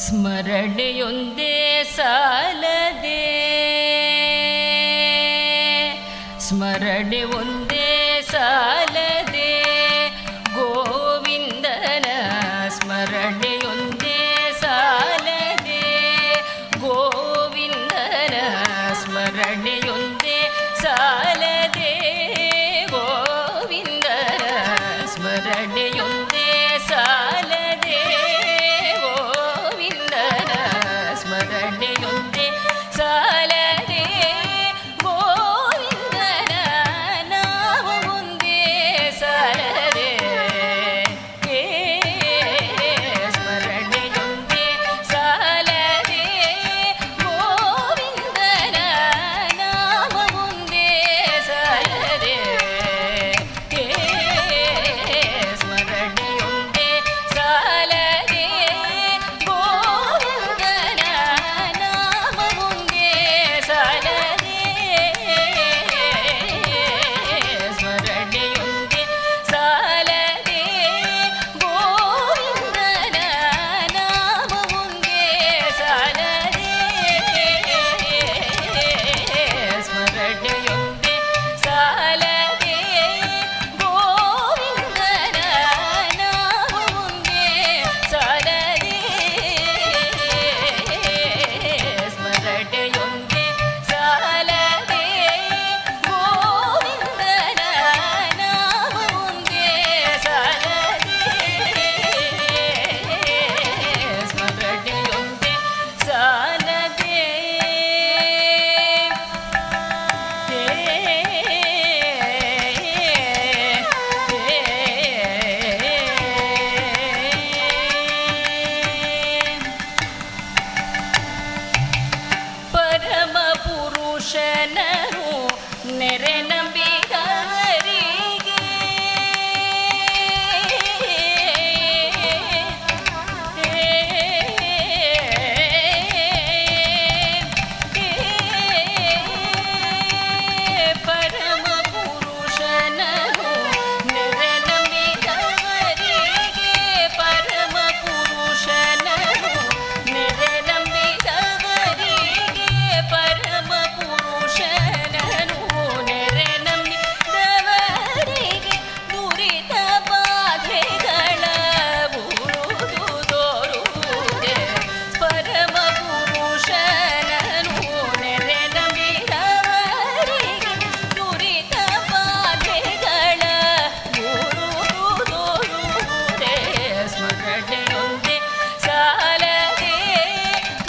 ಸ್ಮರಣೆಯೊಂದೇ ಸಾಲದೆ, ಸ್ಮರಣೆ ಒಂದೇ ಸಾಲದೆ, ಗೋವಿಂದನ ಸ್ಮರಣೆಯೊಂದೇ ಸಾಲದೆ, ಗೋವಿಂದನ ಸ್ಮರಣೆಯೊಂದೇ ಸಾಲದೆ, ಗೋವಿಂದನ ಸ್ಮರಣೆಯೊಂದೇ ಸಾಲದೆ, ಗೋವಿಂದನ ಸ್ಮರಣೆಯೊಂದೇ ಸಾಲದೆ, ಗೋವಿಂದನ ನಾಮ ಒಂದೇ ಸಾಲದೆ, ಸ್ಮರಣೆಯೊಂದೇ ಸಾಲದೆ, ಗೋವಿಂದನ ನಾಮ ಒಂದೇ ಸಾಲದೆ, ಸ್ಮರಣೆಯೊಂದೇ ಸಾಲದೆ, ಗೋವಿಂದನ ನಾಮ ಒಂದೇ ಸಾಲದೆ, ಸ್ಮರಣೆಯೊಂದೇ ಸಾಲದೆ, ಗೋವಿಂದನ ನಾಮ ಒಂದೇ ಸಾಲದೆ, ಸ್ಮರಣೆಯೊಂದೇ ಸಾಲದೆ, ಗೋವಿಂದನ ನಾಮ ಒಂದೇ ಸಾಲದೆ, ಸ್ಮರಣೆಯೊಂದೇ ಸಾಲದೆ, ಗೋವಿಂದನ ನಾಮ ಒಂದೇ ಸಾಲದೆ, ಸ್ಮರಣೆಯೊಂದೇ ಸಾಲದೆ. ಪರಮ ಪುರುಷನನು ನೆರೆ ನಂಬಿದವರಿಗೆ, ಪರಮ ಪುರುಷನನು ನೆರೆ ನಂಬಿದವರಿಗೆ, ಪರಮ ಪುರುಷನನು ನೆರೆ ನಂಬಿದವರಿಗೆ, ಪರಮ ಪುರುಷನನು ನೆರೆ ನಂಬಿದವರಿಗೆ, ದುರಿತ ಬಾಧೆಗಳ ಬುರುದು ತೋರುವುದೇ, ಪರಮ ಪುರುಷನನು ನೆರೆ ನಂಬಿದವರಿಗೆ, ದುರಿತ ಬಾಧೆಗಳ ಬುರುದು ತೋರುವುದೇ, ಸ್ಮರಣೆಯೊಂದೇ ಸಾಲದೆ,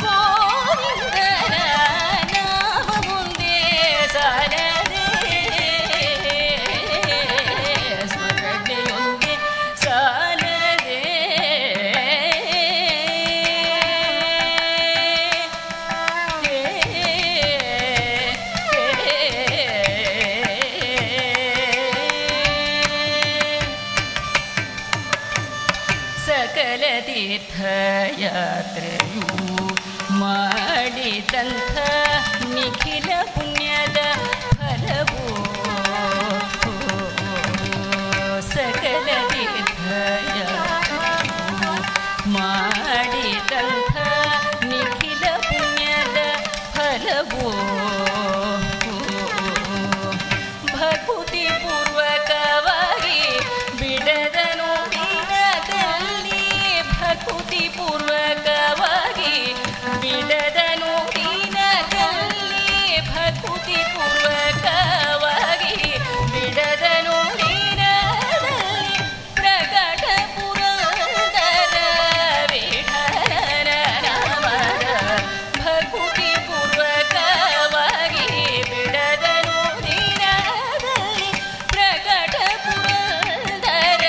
ಗೋವಿಂದನ ನಾಮ ಒಂದೇ ಸಾಲದೆ, ಸ್ಮರಣೆಯೊಂದೇ ಸಾಲದೆ. ಸಕಲ ತೀರ್ಥಯಾತ್ರೆಯು ಮಾಡಿದಂಥ ನಿಖಿಲ ಪುಣ್ಯದ ಫಲವೋ, ಸಕಲ ತೀರ್ಥಯಾತ್ರೆಯು ಮಾಡಿದಂಥ ನಿಖಿಲ ಪುಣ್ಯದ ಫಲವೋ, ಭಕುತಿ ಪೂರ್ವಕವಾಗಿ ಬಿಡದ ನುಡಿನದಲ್ಲಿ, ಭಕುತಿ ಪೂರ್ವಕವಾಗಿ ಬಿಡದ ನುಡಿನದಲ್ಲಿ, ಭಕುತಿ ಪೂರ್ವಕವಾಗಿ ಬಿಡದ ನುಡಿನದಲ್ಲಿ, ಪ್ರಕಟ ಪುರಂದರ ವಿಠಲನ ನಾಮದ, ಭಕುತಿ ಪೂರ್ವಕವಾಗಿ ಬಿಡದ ನುಡಿನದಲ್ಲಿ, ಪ್ರಕಟ ಪುರಂದರ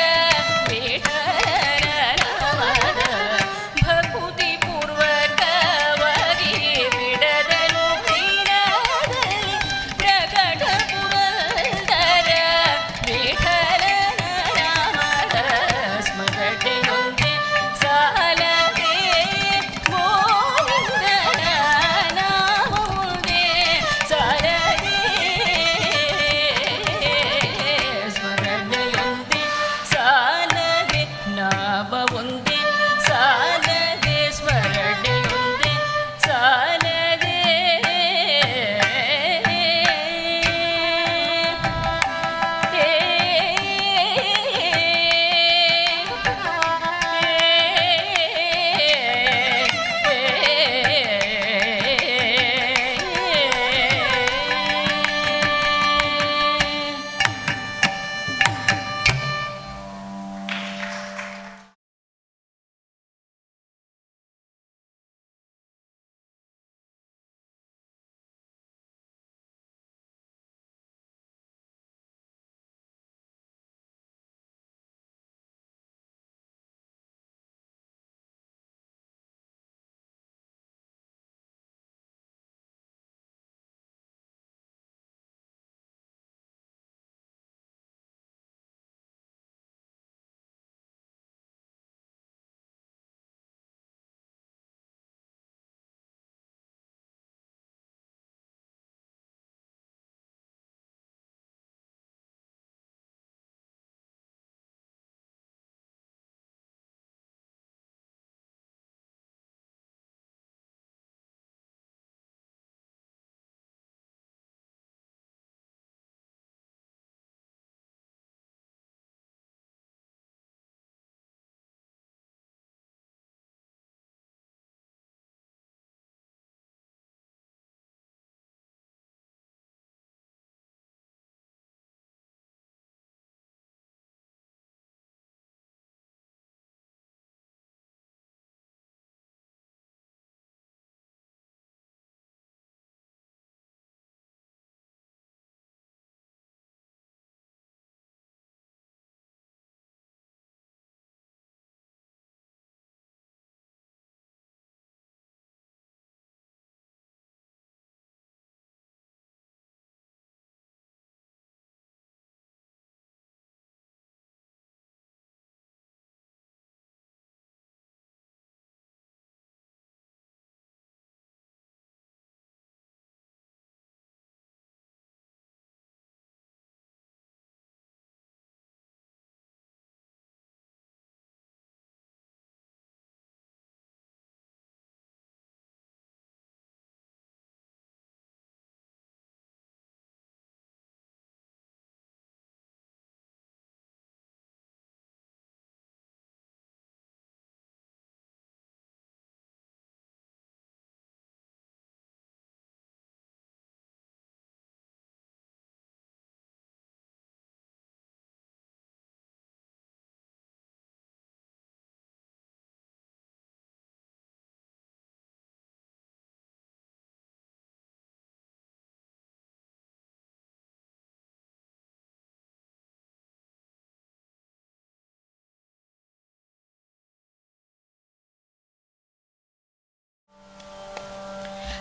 ವಿಠಲನ ನಾಮದ, ಭಕುತಿ ಪೂರ್ವಕವಾಗಿ ಬಿಡದ ನುಡಿನದಲ್ಲಿ, ಪ್ರಕಟ ಪುರಂದರ ವಿಠಲನ ನಾಮದ, ಸ್ಮರಣೆಯೊಂದೇ ಸಾಲದೆ, ಗೋವಿಂದನ ನಾಮ ಒಂದೇ ಸಾಲದೆ, ಸ್ಮರಣೆಯೊಂದೇ ಸಾಲದೆ, ನಾಮ ಒಂದೇ ಸಾಲದೆ, ಸ್ಮರಣೆ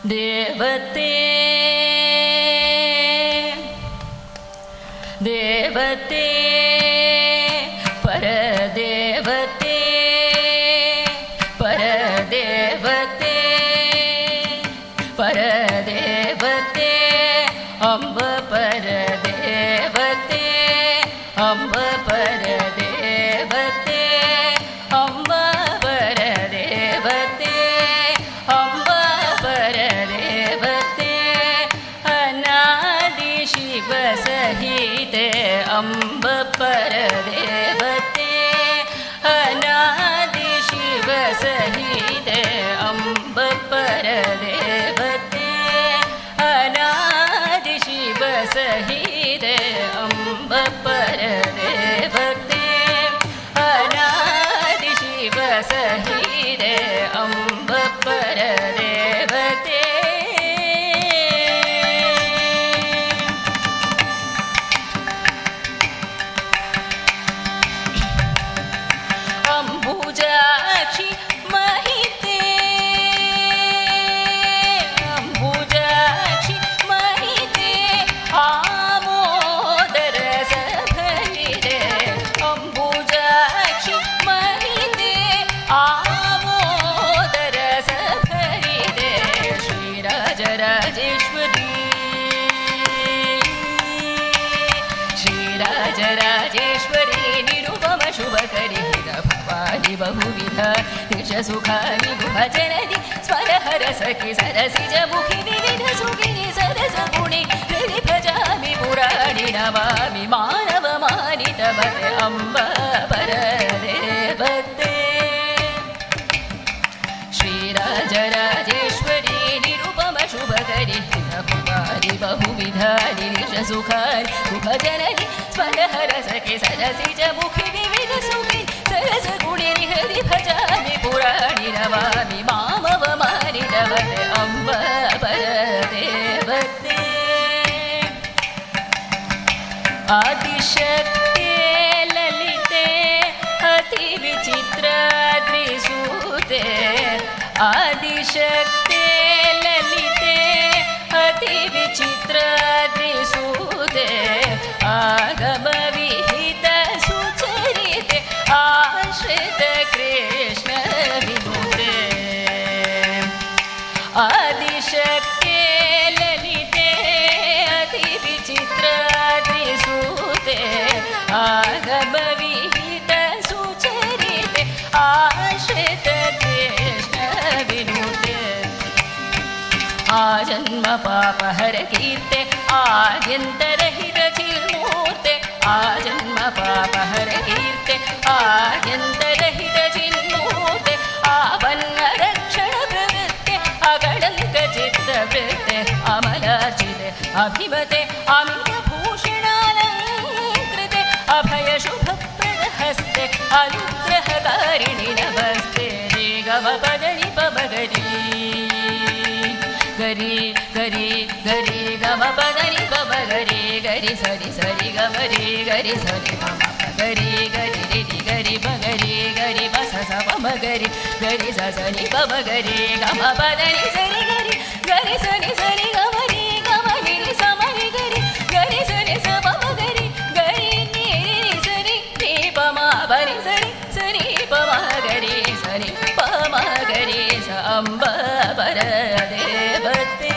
ದೇವತೆ ದೇವತೆ ಪರದೇವತೆ ಪರದೇವತೆ ಪರದೇವತೆ ಅಂಬ ಪರದೇವತೆ ಅಂಬ ಪರದೇವತೆ ಅಂಬ ಪರದೇವತೆ ಅಂಬ ಪರದೇವತೆ ಅನಾದಿ ಶಿವ ಸಹಿತೆ ಅಂಬ ಪರದೇವತೆ ಅನಾದಿ ಶಿವ ಸಹಿತೆ ಅಂಬ ಪರದೇವತೆ ಅನಾದಿ ಶಿವ ಸಹಿತೆ ಅಂಬ ಪರದೇವತೆ ಅನಾದಿ ಶಿವ ಸಹಿತೆ ಅಂಬ ಪರದೇವತೆ ಅಂಬುಜಾಕ್ಷಿ ಮಹಿತೆ ಅಂಬುಜಾಕ್ಷಿ ಮಹಿತೆ ಆಮೋದರ ಸಭರಿದೆ ಅಂಬುಜಾಕ್ಷಿ ಮಹಿತೆ ಆಮೋದರ ಸಭರಿದೆ ಶ್ರೀರಾಜರಾಜೇಶ್ವರಿ ಶ್ರೀರಾಜರಾಜೇಶ್ವರಿ ನಿರುಪಮ ಶುಭಕರಿ ಭವಾನಿ ಬಹುವಿಧ ನಿಶಸುಖಾನಿ ಗುಹಜನನಿ ಸ್ವರಹರ ಸಖಿ ಸರಸಿಜ ಮುಖಿ ವಿವಿಧ ಸುಖಿನಿ ಸರಸ ಗುಣಿ ಹೃದಿ ಭಜಾಮಿ ಪುರಾಣಿ ನಮಾಮಿ ಮಾನವ ಮಾನಿತವತೆ ಅಂಬ ಪರದೇವತೆ ಶ್ರೀರಾಜರಾಜೇಶ್ವರಿ ನಿರುಪಮ ಶುಭಕರಿ ಭವಾನಿ ಬಹುವಿಧ ನಿಶಸುಖಾನಿ ಗುಹಜನನಿ ಸ್ವರಹರ ಸಖಿ ಸರಸಿಜ ಮುಖಿ ವಿವಿಧ ಸುಖಿ ಸರಸ ಗುಣಿನಿ ಹೃದಿ ಭಜಾಮಿ ಪುರಾಣಿ ನಮಾಮಿ ಮಾಮವ ಮಾನಿತವತೆ ಅಂಬ ಪರದೇವತೆ ಆದಿಶಕ್ತಿ ಲಲಿತೆ ಅತಿ ವಿಚಿತ್ರಾದ್ರಿಸೂತೆ ಆದಿಶಕ್ತಿ ಲಲಿತೆ ಅತಿ ವಿಚಿತ್ರಾದ್ರಿಸೂತೆ ಆಗಮ ವಿಹಿತ ಸುಚರಿತೆ ಆಶ್ರಿತ ಕೃಷ್ಣ ವಿನುತೆ ಆದಿಶಕ್ತಿ ಲಲಿತೆ ಅತಿ ವಿಚಿತ್ರಾದ್ರಿಸೂತೆ ಆಗಮ ವಿಹಿತ ಸುಚರಿತೆ ಆಶ್ರಿತ ಕೃಷ್ಣ ವಿನುತೆ ಆ ಜನ್ಮ ಪಾಪ ಹರ ಕೀರ್ತೆ ಆದ್ಯಂತರಹಿತ ಚಿನ್ಮೂರ್ತೆ ಆ ಜನ್ಮ ಪಾಪ ಹರ ಕೀರ್ತೆ ಆದ್ಯಂತರಹಿತ ಚಿನ್ಮೂರ್ತೆ ಆವನ್ನ ರಕ್ಷಣ ಪ್ರವೃತ್ತೆ ಅಗಡಂಕ ಚಿತ್ತ ವೃತ್ತೆ ಅಮಲಾರ್ಚಿತೆ ಅಭಿಮತೆ ಅಮಿತ ಭೂಷಣಾಲಂಕೃತೆ ಅಭಯ ಶುಭಪ್ರದ ಹಸ್ತೆ ಅನುಗ್ರಹಕಾರಿಣಿ ನಮಸ್ತೆ ರೇ ಗಮ ಪದನಿ ಪಮಗರಿ ಗರಿ ಗರಿ ಗರಿ ಗಮ ಪದನಿ ಪಮಗರಿ ಗರಿ ಸರಿ ಸರಿ ಗಮರಿ ಗರಿ ಸರಿ ಮಮ ಗರಿ ಗರಿ ರಿರಿ ಗರಿ ಬಗರಿ ಗರಿ ಬಸ ಸ ಪಮಗರಿ ಗರಿ ಸ ಸನಿ ಪಮಗರಿ ಗಮ ಪದನಿ ಸರಿ ಗರಿ ಗರಿ ಸನಿ ಸರಿ ಗಮರಿ ಗಮರಿ ಸಮರಿ ಗರಿ ಗರಿ ಸನಿ ಸ ಪಮಗರಿ ಗರಿ ನೀರಿ ಸರಿ ನೀ ಪಮ ಬರಿ ಸರಿ ಸರಿ ಪಮಗರಿ ಸರಿ ಪಮಗರಿ ಸ ಅಂಬ ಪರದೇವತೆ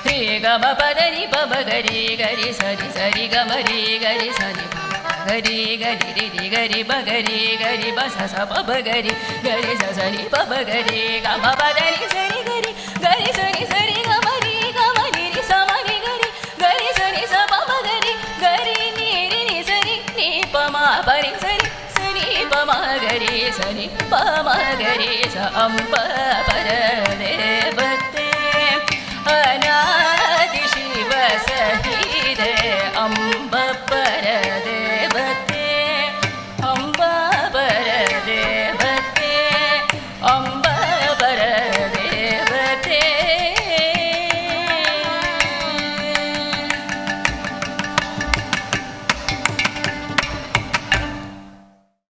ಹೇ ಗಮ ಪದನಿ ಪಮಗರಿ ಗರಿ ಸರಿ ಸರಿ ಗಮರಿ ಗರಿ ಸನಿ ಗರಿ ಗರಿ ರಿರಿ ಗರಿ ಬಗರಿ ಗರಿ ಬಸ ಸ ಪಮಗರಿ ಗರಿ ಸ ಸನಿ ಪಮಗರಿ ಗಮ ಪದನಿ ಸರಿ ಗರಿ ಗರಿ ಸರಿ ಸರಿ ಗಮರಿ ಗಮರಿ ಸಮರಿ ಗರಿ ಗರಿ ಸರಿ ಸ ಪಮಗರಿ ಗರಿ ನೀರಿ ನಿ ಸರಿ ನೀ ಪಮ ಪರಿ ಸರಿ ಸರಿ ಪಮಗರಿ ಸರಿ ಪಮಗರಿ ಸ ಅಂಬ ಪರದೇವತೆ ಅನಾದಿ ಶಿವ ಸಹಿದೆ ಅಂಬ ಪರದೇವತೆ ಅಂಬ ಪರದೇವತೆ ಅಂಬ